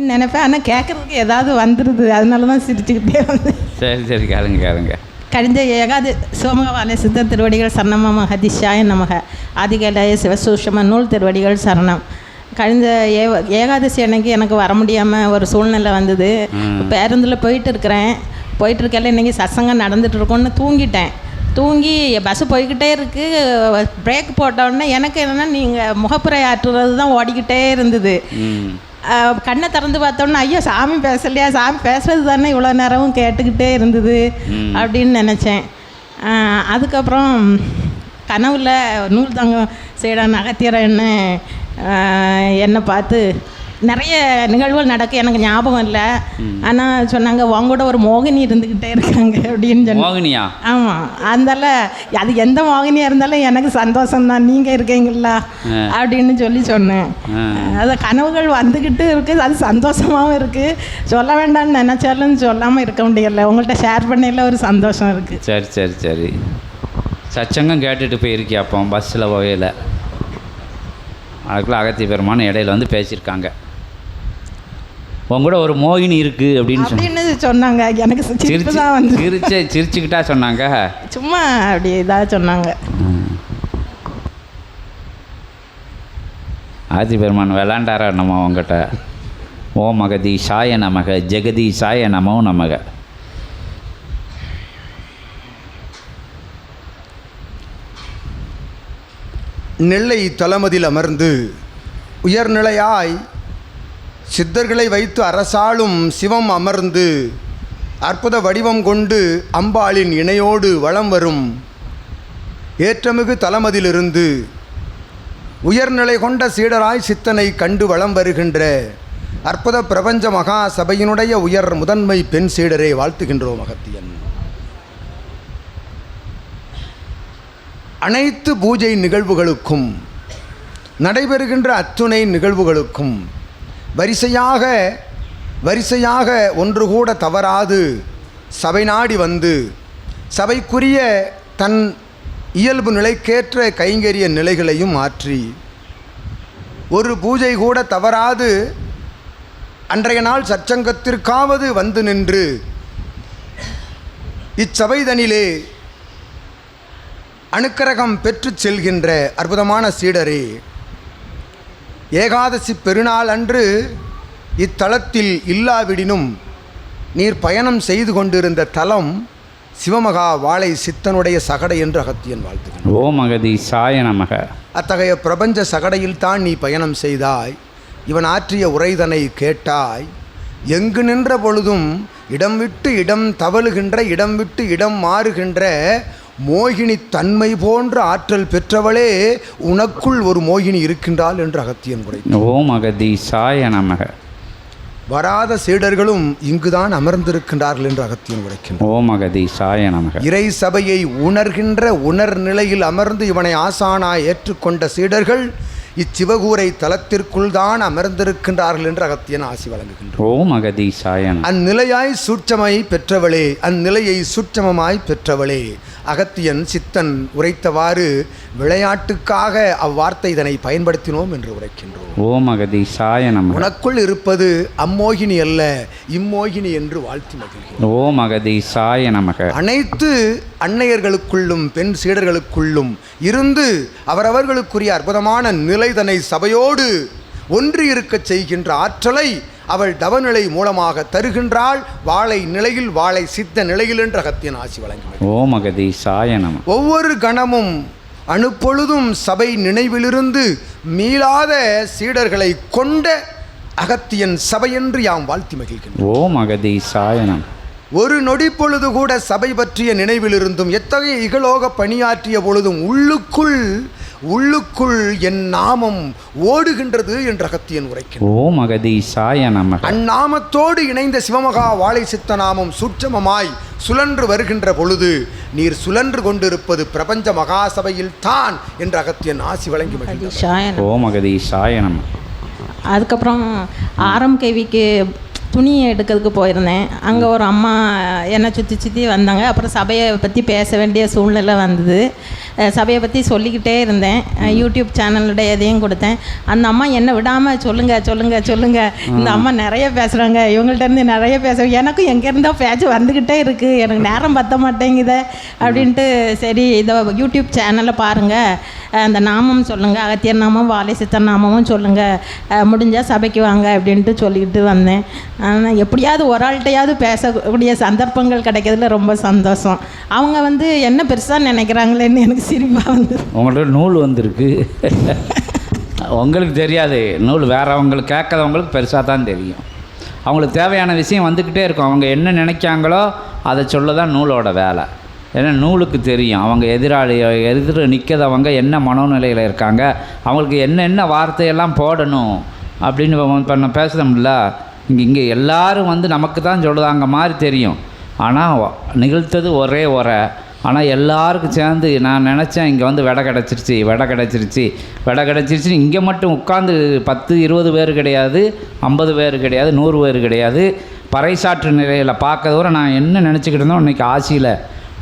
அப்படின்னு நினைப்பேன். ஆனால் கேட்குறதுக்கு ஏதாவது வந்துடுது, அதனால தான் சிரிச்சுக்கிட்டே வந்து. சரி கேளுங்க. கழிஞ்ச ஏகாதி சோமகவாலை சித்த திருவடிகள் சரணம மகதிஷாய நமக ஆதிகேலாய சிவசூஷம நூல் திருவடிகள் சரணம். கழிஞ்ச ஏகாதசி அன்னைக்கு எனக்கு வர முடியாமல் ஒரு சூழ்நிலை வந்தது. பேருந்தில் போயிட்டுருக்கையில் இன்றைக்கி சத்சங்கம் நடந்துகிட்ருக்கோன்னு தூங்கி பஸ்ஸு போய்கிட்டே இருக்குது. பிரேக் போட்டோடனே எனக்கு என்னென்னா நீங்கள் முகப்புரை ஆற்றுறது தான் ஓடிக்கிட்டே இருந்தது. கண்ணை திறந்து பார்த்தோன்னா ஐயோ சாமி பேசலையா, சாமி பேசுறது தானே இவ்வளோ நேரமும் கேட்டுக்கிட்டே இருந்தது அப்படின்னு நினச்சேன். அதுக்கப்புறம் கனவுல நூல் தங்கம் சீடன் அகத்தியர் என்னை பார்த்து நிறைய நிகழ்வுகள் நடக்க எனக்கு ஞாபகம் இல்லை. ஆனால் சொன்னாங்க உங்கூட ஒரு மோகினி இருந்துக்கிட்டே இருக்காங்க அப்படின்னு சொன்னாங்க. மோகினியா? ஆமாம். அதனால அது எந்த மோகினியாக இருந்தாலும் எனக்கு சந்தோஷம்தான், நீங்கள் இருக்கீங்களா அப்படின்னு சொன்னேன். அது கனவுகள் வந்துக்கிட்டு இருக்குது, அது சந்தோஷமாகவும் இருக்குது. சொல்ல வேண்டாம்னு நினச்சாலும் சொல்லாமல் இருக்க முடியலை. உங்கள்கிட்ட ஷேர் பண்ணையில் ஒரு சந்தோஷம் இருக்குது. சரி. சச்சங்கம் கேட்டுட்டு போயிருக்கியா அப்போ பஸ்ஸில் போகையில்? அதுக்குள்ளே அகத்திய பெருமான் இடையில வந்து பேசியிருக்காங்க. உங்கூட ஒரு மோகினி இருக்குது அப்படின்னு சொன்னாங்க. எனக்கு சிரிச்சுக்கிட்டா சொன்னாங்க. சும்மா அப்படி இதாக சொன்னாங்க. ஆதி பெருமான் விளாண்டாரா நம்ம அவங்ககிட்ட? ஓ மகதீஷாய நமக ஜெகதீஷாய நமோ நமக. நெல்லை தலமதில் அமர்ந்து உயர்நிலையாய் சித்தர்களை வைத்து அரசாளும் சிவம் அமர்ந்து அற்புத வடிவம் கொண்டு அம்பாளின் இணையோடு வலம் வரும் ஏற்றமிகு தலமதிலிருந்து உயர்நிலை கொண்ட சீடராய் சித்தனை கண்டு வலம் வருகின்ற அற்புத பிரபஞ்ச மகா சபையினுடைய உயர் முதன்மை பெண் சீடரை வாழ்த்துகின்றோம். அகத்தியன் அனைத்து பூஜை நிகழ்வுகளுக்கும் நடைபெறுகின்ற அத்துணை நிகழ்வுகளுக்கும் வரிசையாக ஒன்று கூட தவறாது சபை நாடி வந்து சபைக்குரிய தன் இயல்பு நிலைக்கேற்ற கைங்கரிய நிலைகளையும் மாற்றி ஒரு பூஜை கூட தவறாது அன்றைய நாள் சற்சங்கத்திற்காவது வந்து நின்று இச்சபைதனிலே அனுக்கிரகம் பெற்று செல்கின்ற அற்புதமான சீடரே, ஏகாதசி பெருநாள் அன்று இத்தலத்தில் இல்லாவிடினும் நீர் பயணம் செய்து கொண்டிருந்த தலம் சிவமகா வாழை சித்தனுடைய சகடை என்று அகத்தியன் வாழ்த்துகிறான். ஓ மகதீஷாய நமக. அத்தகைய பிரபஞ்ச சகடையில் தான் நீ பயணம் செய்தாய். இவன் ஆற்றிய உரைதனை கேட்டாய். எங்கு நின்ற பொழுதும் இடம் விட்டு இடம் தவழுகின்ற, இடம் விட்டு இடம் மாறுகின்ற மோகினி தன்மை போன்ற ஆற்றல் பெற்றவளே உனக்குள் ஒரு மோகினி இருக்கின்றாள் என்று அகத்தியன் உரைத்தான். ஓ மகதீஷாய நமக. வராத சீடர்களும் இங்குதான் அமர்ந்திருக்கின்றார்கள் என்று அகத்தியன் உரைக்கின்றான். ஓ மகதீஷாய நமக. இறை சபையை உணர்கின்ற உணர் நிலையில் அமர்ந்து இவனை ஆசானாய் ஏற்றுக்கொண்ட சீடர்கள் இச்சிவகூரை தலத்திற்குள் தான் அமர்ந்திருக்கின்றார்கள் என்று அகத்தியன் ஆசி வழங்குகின்றார். ஓ மகதீஷாய. அந்நிலையாய் சூட்சமை பெற்றவளே, அந்நிலையை சூட்சமமாய் பெற்றவளே, அகத்தியன் சித்தன் உரைத்தவாறு விளையாட்டுக்காக அவ்வார்த்தை இதனை பயன்படுத்தினோம் என்று உரைக்கின்றோம். ஓ மகதீஷாய நமக. உனக்குள் இருப்பது அம்மோகினி அல்ல, இம்மோகினி என்று வாழ்த்தி மகிழ்கிறோம். ஓ மகதீஷாய நமக. அனைத்து அன்னையர்களுக்குள்ளும் பெண் சீடர்களுக்குள்ளும் இருந்து அவரவர்களுக்குரிய அற்புதமான நிலைதனை சபையோடு ஒன்று இருக்கச் செய்கின்ற ஆற்றலை அவள் தவநிலை மூலமாக தருகின்றாள். வாழை நிலையில், வாழை சித்த நிலையில் என்று அகத்தியன் ஆசி வழங்கினார். ஓ மகதீஷாய நமக. ஒவ்வொரு கணமும் அணுப்பொழுதும் சபை நினைவிலிருந்து மீளாத சீடர்களை கொண்ட அகத்தியன் சபையென்று யாம் வாழ்த்தி மகிழ்கின்றோம். ஓ மகதீஷாய நமக. ஒரு நொடி பொழுது கூட சபை பற்றிய நினைவிலிருந்தும் எத்தகைய இகலோக பணியாற்றிய பொழுதும் உள்ளுக்குள் என் நாமம் ஓடுகின்றது என்று அகத்தியன் உரைக்கிறார். ஓ மகதீஷாய நமக. அந்நாமத்தோடு இணைந்த சிவமகா வாழை சித்த நாமம் சூட்சமமாய் சுழன்று வருகின்ற பொழுது நீர் சுழன்று கொண்டிருப்பது பிரபஞ்ச மகாசபையில் தான் என்று அகத்தியன் ஆசி வழங்கி மகிழ்ந்தார். ஓ மகதீஷாய நமக. அதுக்கப்புறம் ஆரம்கேவிக்கு துணி எடுக்கிறதுக்கு போயிருந்தேன். அங்கே ஒரு அம்மா என்னை சுற்றி வந்தாங்க. அப்புறம் சபையை பற்றி பேச வேண்டிய சூழ்நிலை வந்தது. சபையை பற்றி சொல்லிக்கிட்டே இருந்தேன். யூடியூப் சேனலுடைய இதையும் கொடுத்தேன். அந்த அம்மா என்னை விடாமல் சொல்லுங்கள் இந்த அம்மா நிறைய பேசுகிறாங்க, இவங்கள்ட்டேருந்து நிறைய பேசுகிறேன், எனக்கும் எங்கேருந்தோ பேச்சு வந்துக்கிட்டே இருக்குது, எனக்கு நேரம் பற்ற மாட்டேங்குது அப்படின்ட்டு சரி இதை யூடியூப் சேனலில் பாருங்கள், அந்த நாமம் சொல்லுங்கள், அகத்தியர் நாமம் வாழை சித்தர் நாமமும் சொல்லுங்கள், முடிஞ்சால் சபைக்கு வாங்க அப்படின்ட்டு சொல்லிக்கிட்டு வந்தேன். ஆனால் எப்படியாவது ஒரு ஆள்கிட்டையாவது பேசக்கூடிய சந்தர்ப்பங்கள் கிடைக்கிறதுல ரொம்ப சந்தோஷம். அவங்க என்ன பெருசாக நினைக்கிறாங்களேன்னு எனக்கு சிரிப்பாக வந்து. உங்கள்ட்ட நூல் வந்திருக்கு, உங்களுக்கு தெரியாது நூல், வேறவங்களுக்கு கேட்காதவங்களுக்கு பெருசாக தான் தெரியும். அவங்களுக்கு தேவையான விஷயம் வந்துக்கிட்டே இருக்கும். அவங்க என்ன நினைக்காங்களோ அதை சொல்ல தான் நூலோட வேலை. ஏன்னா நூலுக்கு தெரியும் அவங்க எதிர நிற்கிறவங்க என்ன மனோநிலையில் இருக்காங்க, அவங்களுக்கு என்னென்ன வார்த்தையெல்லாம் போடணும் அப்படின்னு இப்போ நான் பேசுகிறோம்ல. இங்கே எல்லோரும் நமக்கு தான் சொல்லுதாங்க மாதிரி தெரியும். ஆனால் நிகழ்த்தது ஒரே உரை. ஆனால் எல்லாருக்கும் சேர்ந்து நான் நினச்சேன் இங்கே விடை கிடச்சிருச்சு இங்கே மட்டும் உட்காந்து 10-20 பேர் கிடையாது, 50 பேர் கிடையாது, 100 பேர் கிடையாது. பறைசாற்று நிலையில் பார்க்கறதோட நான் என்ன நினச்சிக்கிட்டு இருந்தோம், இன்றைக்கி ஆசியில்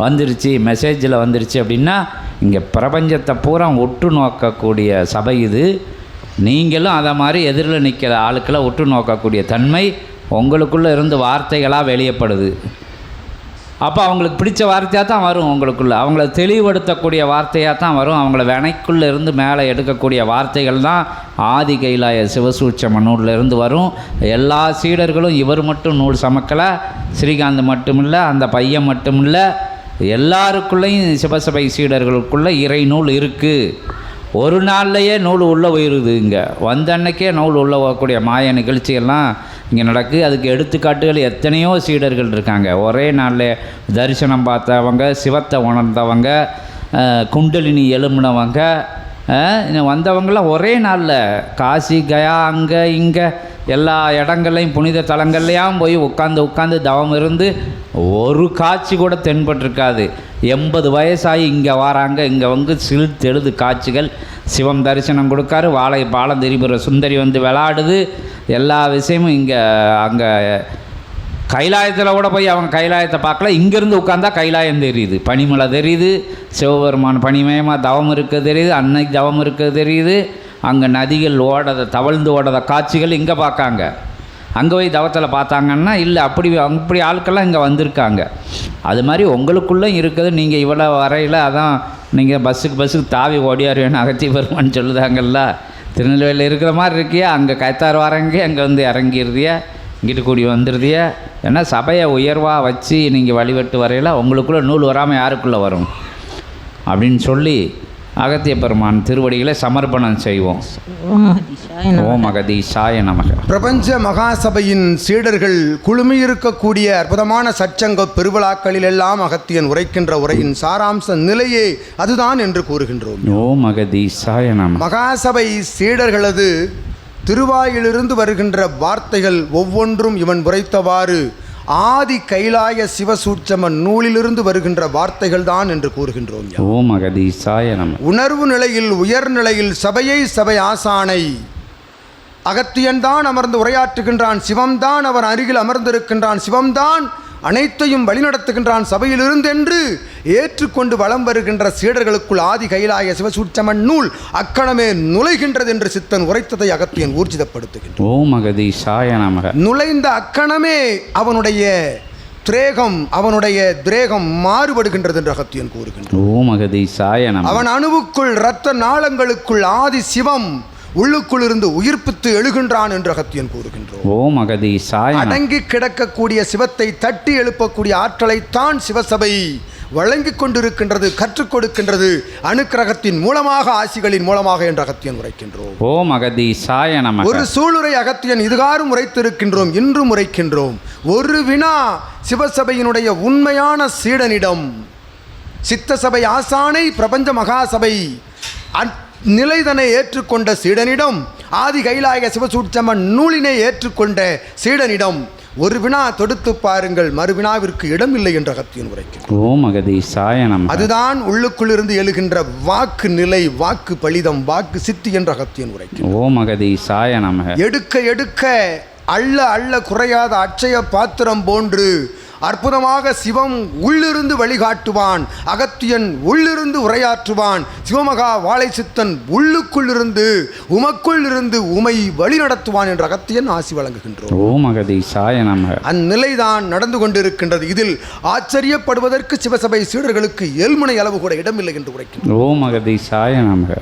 வந்துருச்சு, மெசேஜில் வந்துருச்சு அப்படின்னா இங்கே பிரபஞ்சத்தை பூரா ஒட்டு நோக்கக்கூடிய சபை இது. நீங்களும் அதை மாதிரி எதிரில் நிற்கிற ஆளுக்களை ஒட்டு நோக்கக்கூடிய தன்மை உங்களுக்குள்ளே இருந்து வார்த்தைகளாக வெளியப்படுது. அப்போ அவங்களுக்கு பிடிச்ச வார்த்தையாக தான் வரும் உங்களுக்குள்ளே, அவங்கள தெளிவுபடுத்தக்கூடிய வார்த்தையாக தான் வரும். அவங்கள வினைக்குள்ளே இருந்து மேலே எடுக்கக்கூடிய வார்த்தைகள் தான் ஆதி கைலாய சிவசூட்சம நூலில் இருந்து வரும். எல்லா சீடர்களும் இவர் மட்டும் நூல் சமக்கலை, ஸ்ரீகாந்த் மட்டும் இல்லை, அந்த பையன் மட்டும் இல்லை, எல்லாருக்குள்ளேயும் சிவசபை சீடர்களுக்குள்ளே இறை நூல் இருக்குது. ஒரு நாள்லையே நூல் உள்ளே போயிடுது. இங்கே வந்த அன்னைக்கே நூல் உள்ளே போகக்கூடிய மாய நிகழ்ச்சிகள்லாம் இங்கே நடக்குது. அதுக்கு எடுத்துக்காட்டுகள் எத்தனையோ சீடர்கள் இருக்காங்க. ஒரே நாளில் தரிசனம் பார்த்தவங்க, சிவத்தை உணர்ந்தவங்க, குண்டலினி எழும்பினவங்க, வந்தவங்களாம் ஒரே நாளில் காசி கயா அங்கே இங்கே எல்லா இடங்கள்லையும் புனித தலங்கள்லையும் போய் உட்காந்து தவம் இருந்து ஒரு காட்சி கூட தென்பட்டிருக்காது. 80 வயசாகி இங்கே வராங்க. இங்கே சிலுத்தெழுது காட்சிகள். சிவம் தரிசனம் கொடுக்காரு, பாலம் திரிபுர சுந்தரி விளையாடுது. எல்லா விஷயமும் இங்கே அங்கே கைலாயத்தில் கூட போய் அவங்க கைலாயத்தை பார்க்கல. இங்கேருந்து உட்காந்தா கைலாயம் தெரியுது, பனிமலை தெரியுது, சிவபெருமான் பனிமயமாக தவம் இருக்க தெரியுது, அன்னைக்கு தவம் இருக்க தெரியுது. அங்கே நதிகள் தவழ்ந்து ஓடாத காட்சிகள் இங்கே பார்க்காங்க. அங்கே போய் தவத்தில் பார்த்தாங்கன்னா இல்லை, அப்படி ஆட்கள்லாம் இங்கே வந்திருக்காங்க. அது மாதிரி உங்களுக்குள்ளே இருக்குது. நீங்கள் இவ்வளோ வரையில் அதான் நீங்கள் பஸ்ஸுக்கு தாவி ஓடியாருவேன்னு அகத்தி பெருமான்னு சொல்லுதாங்கல்ல. திருநெல்வேலியில் இருக்கிற மாதிரி இருக்கியா, அங்கே கைத்தார் வரங்க, அங்கே இறங்கிடுறியா, இங்கிட்டு கூடி வந்துடுதியா. ஏன்னா சபையை உயர்வாக வச்சு நீங்கள் வழிபட்டு வரையில் உங்களுக்குள்ளே நூல் வராமல் யாருக்குள்ளே வரும் அப்படின்னு சொல்லி அகத்திய பெருமான் திருவடிகளை சமர்ப்பணம் செய்வோம். ஓம் அகதீஷாய நமக. பிரபஞ்ச மகாசபையின் சீடர்கள் குழுமியிருக்கக்கூடிய அற்புதமான சச்சங்க பெருவிழாக்களில் எல்லாம் அகத்தியன் உரைக்கின்ற உரையின் சாராம்ச நிலையே அதுதான் என்று கூறுகின்றோம். ஓம் அகதீஷாய நமக. மகாசபை சீடர்களது திருவாயிலிருந்து வருகின்ற வார்த்தைகள் ஒவ்வொன்றும் இவன் உரைத்தவாறு ஆதி கைலாய சிவசூட்சம நூலிலிருந்து வருகின்ற வார்த்தைகள் தான் என்று கூறுகின்றோம். ஓம் அகதீஷாய நமக. உணர்வு நிலையில் உயர்நிலையில் சபை ஆசானை அகத்தியன் தான் அமர்ந்து உரையாற்றுகின்றான். சிவம்தான் அவர் அருகில் அமர்ந்திருக்கின்றான். சிவம்தான் அனைத்தையும் வழிநடத்துகின்றான் சபையிலிருந்து என்று ஏற்றுக்கொண்டு வலம் வருகின்ற சீடர்களுக்குள் ஆதி கைலாய சிவசூட்சமன் நூல் அக்கணமே நுழைகின்றது என்று சித்தன் உரைத்ததை அகத்தியன் ஊர்ஜிதப்படுத்துகின்றான். ஓம் அகதீஷாய நமக. நுழைந்த அக்கணமே அவனுடைய திரேகம், அவனுடைய திரேகம் மாறுபடுகின்றது என்று அகத்தியன் கூறுகின்றான். ஓம் அகதீஷாய நமக. அவன் அணுவுக்குள் இரத்த நாளங்களுக்குள் ஆதி சிவம் உள்ளுக்குள் இருந்து உயிர்ப்பித்து எழுகின்றான் என்று அகத்தியன் கூறுகின்றோம். ஓம் அகதீஷாய. அடங்கி கிடக்கக்கூடிய சிவத்தை தட்டி எழுப்பக்கூடிய ஆற்றலைத்தான் சிவசபை வழங்கிக் கொண்டிருக்கின்றது, கற்றுக் கொடுக்கின்றது அனுக்கிரகத்தின் மூலமாக, ஆசிகளின் மூலமாக என்று அகத்தியன் உரைக்கின்றோம். ஓம் அகதீஷாய நமக. ஒரு சூளுரை அகத்தியன் இதுகாரும் உரைத்திருக்கின்றோம், இன்றும் உரைக்கின்றோம். ஒரு வினா சிவசபையினுடைய உண்மையான சீடனிடம், சித்தசபை ஆசானை பிரபஞ்ச மகாசபை நிலைதனை ஏற்றுக்கொண்ட சீடனிடம், ஆதி கைலாய சிவசூட்சம நூலினை ஏற்றுக்கொண்ட சீடனிடம் ஒரு வினா தொடுத்து பாருங்கள், மறுவினாவிற்கு இடம் இல்லை என்று அகத்தியன் உரைக்கிறார். ஓம் அகதீஷாய நமக. அதுதான் உள்ளுக்குள் இருந்து எழுகின்ற வாக்கு நிலை, வாக்கு பலிதம், வாக்கு சித்தி என்று அகத்தியன் உரைக்கிறார். ஓம் அகதீஷாய நமக. எடுக்க எடுக்க அள்ள அள்ள குறையாத அட்சய பாத்திரம் போன்று அற்புதமாக சிவம் உள்ளிருந்து வழிகாட்டுவான், அகத்தியன் உள்ளிருந்து உரையாற்றுவான், சிவமகா வாழை சித்தன் உள்ளுக்குள்ளிருந்து உமக்குள் இருந்து உமை வழி நடத்துவான் என்று அகத்தியன் ஆசி வழங்குகின்றோம். ஓம் அகதீசாய நமக. அந்நிலைதான் நடந்து கொண்டிருக்கின்றது. இதில் ஆச்சரியப்படுவதற்கு சிவசபை சீடர்களுக்கு ஏழ்முனை அளவு கூட இடமில்லை என்று உரைக்கின்றோம். ஓம் அகதீசாய நமக.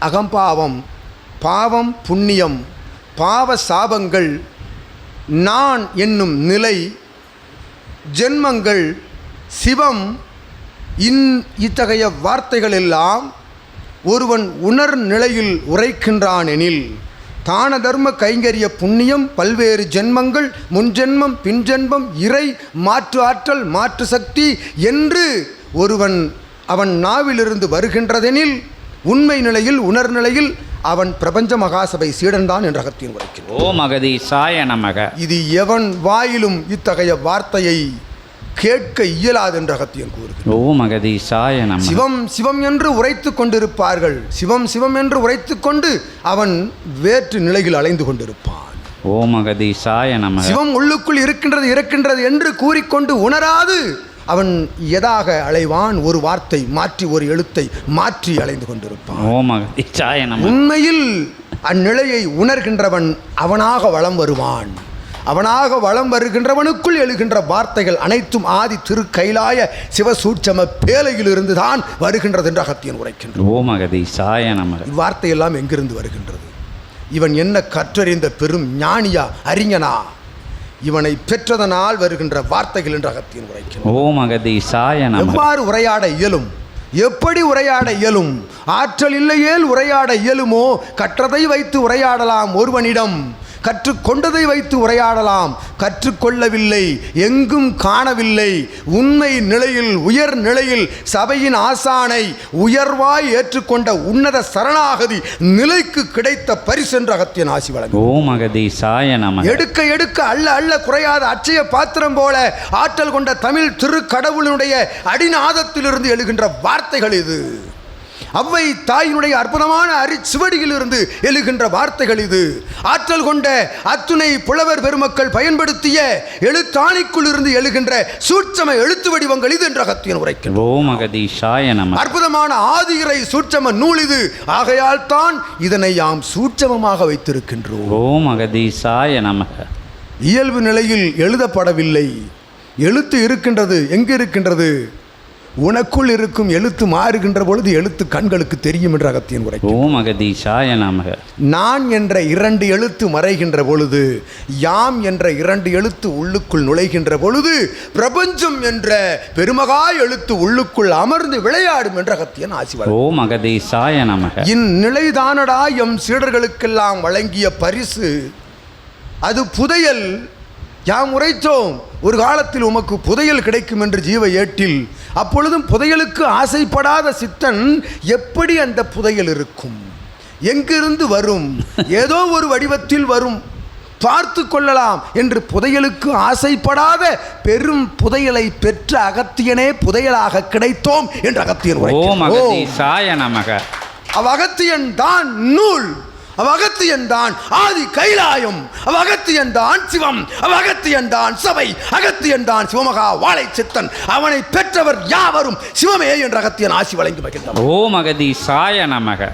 அகம்பாவம், பாவம் புண்ணியம், பாவ சாபங்கள், நான் என்னும் நிலை, ஜென்மங்கள், சிவம், இத்தகைய வார்த்தைகள் எல்லாம் ஒருவன் உணர் நிலையில் உரைக்கின்றான் எனில் தான தர்ம கைங்கரிய புண்ணியம், பல்வேறு ஜென்மங்கள், முன்ஜென்மம், பின்ஜென்மம், இறை, மாற்று ஆற்றல், மாற்று சக்தி என்று ஒருவன் அவன் நாவிலிருந்து வருகின்றதெனில் உண்மை நிலையில் உணர்நிலையில் அவன் பிரபஞ்ச மகாசபை சீடன்தான் என்று அகத்தியன் உரைக்கிறான். ஓம் அகதீசாய நமக. இது எவன் வாயிலும் இத்தகைய வார்த்தையை கேட்க இயலாது என்று அகத்தியன் கூறுகிறான். ஓம் அகதீசாய நமக. சிவம் சிவம் என்று உரைத்து கொண்டிருப்பார்கள். சிவம் சிவம் என்று உரைத்து கொண்டு அவன் வேற்று நிலையில் அலைந்து கொண்டிருப்பான். ஓம் அகதீசாய நமக. சிவம் உள்ளுக்குள் இருக்கின்றது இருக்கின்றது என்று கூறிக்கொண்டு உணராது அவன் எதாக அலைவான், ஒரு வார்த்தை மாற்றி ஒரு எழுத்தை மாற்றி அலைந்து கொண்டிருப்பான். ஓம் அகதீசாய நமக. உண்மையில் அந்நிலையை உணர்கின்றவன் அவனாக வலம் வருவான். அவனாக வலம் வருகின்றவனுக்குள் எழுகின்ற வார்த்தைகள் அனைத்தும் ஆதி திரு கைலாய சிவசூட்சம பேலையிலிருந்து தான் வருகின்றது என்று அகத்தியன் உரைக்கின்றான். ஓம் அகதீசாய நமக. இவ்வார்த்தையெல்லாம் எங்கிருந்து வருகின்றது? இவன் என்ன கற்றறிந்த பெரும் ஞானியா, அறிஞனா? இவனை பெற்றதனால் வருகின்ற வார்த்தைகள் என்று அகத்தியன் உரைக்கின்றான். ஓம் அகதீசாய நமக. எவ்வாறு உரையாட இயலும்? எப்படி உரையாட இயலும்? ஆற்றல் இல்லையேல் உரையாட இயலுமோ? கற்றதை வைத்து உரையாடலாம் ஒருவனிடம், கற்றுக்கொண்டதை வைத்து உரையாடலாம். கற்றுக்கொள்ளவில்லை, எங்கும் காணவில்லை. உண்மை நிலையில் உயர் நிலையில் சபையின் ஆசானை உயர்வாய் ஏற்றுக்கொண்ட உன்னத சரணாகதி நிலைக்கு கிடைத்த பரிசென்று அகத்தியன் ஆசி வழங்கும். ஓம் அகதீசாய நமக. எடுக்க எடுக்க அள்ள அள்ள குறையாத அட்சய பாத்திரம் போல ஆற்றல் கொண்ட தமிழ் திருக்கடவுளினுடைய அடிநாதத்திலிருந்து எழுகின்ற வார்த்தைகள் இது. அவ்வை தாயினுடைய அற்புதமான அரிச்சுவடியிலிருந்து எழுகின்ற வார்த்தைகள் இது. ஆற்றல் கொண்ட அத்துணை புலவர் பெருமக்கள் பயன்படுத்திய எழுத்தாணிக்குள் இருந்து எழுகின்ற சூட்சம எழுத்து வடிவங்கள் இது என்று அகத்தியன் உரைக்கிறார். ஓம் அகதீசாய நமக. அற்புதமான ஆதியிறை சூட்சம நூல் இது. ஆகையால் தான் இதனை யாம் சூட்சமமாக வைத்திருக்கின்றோம். ஓம் அகதீசாய நமக. இயல்பு நிலையில் எழுதப்படவில்லை. எழுத்து இருக்கின்றது. எங்கு இருக்கின்றது? உனக்குள் இருக்கும் எழுத்து மாறுகின்ற பொழுது எழுத்து கண்களுக்கு தெரியும் என்று அகத்தியன் உரைக்கிறார். ஓம் அகதீசாய நமக. நான் என்ற 2 எழுத்து மறைகின்ற பொழுது, யாம் என்ற 2 எழுத்து உள்ளுக்குள் நுழைகின்ற பொழுது பிரபஞ்சம் என்ற பெருமகா எழுத்து உள்ளுக்குள் அமர்ந்து விளையாடும் என்று அகத்தியன் ஆசி. ஓம் அகதீசாய நமக. இந்நிலைதானடா எம் சீடர்களுக்கெல்லாம் வழங்கிய பரிசு. அது புதையல். யாம் உரைத்தோம், ஒரு காலத்தில் உமக்கு புதையல் கிடைக்கும் என்று ஜீவ ஏட்டில். அப்பொழுதும் புதையலுக்கு ஆசைப்படாத சித்தன் எப்படி அந்த புதையல் இருக்கும்? எங்கிருந்து வரும்? ஏதோ ஒரு வடிவத்தில் வரும், பார்த்து கொள்ளலாம் என்று புதையலுக்கு ஆசைப்படாத பெரும் புதையலை பெற்ற அகத்தியனே புதையலாக கிடைத்தோம் என்று அகத்தியன் உரைக்கிறார். ஓம் அகதீசாய நமக. அவ்வகத்தியன் தான் நூல், அவ்வகத்தியன் தான் ஆதி கைலாயம், அவ்வகத்தியன் தான் சிவம், அவ்வகத்தியன் தான் சபை, அகத்தியன் தான் சிவமகா வாழை சித்தன். அவனை பெற்றவர் யாவரும் சிவமே என்று அகத்தியன் ஆசி வழங்கி மகிழ்ந்தார். ஓம் அகதீசாய நமக.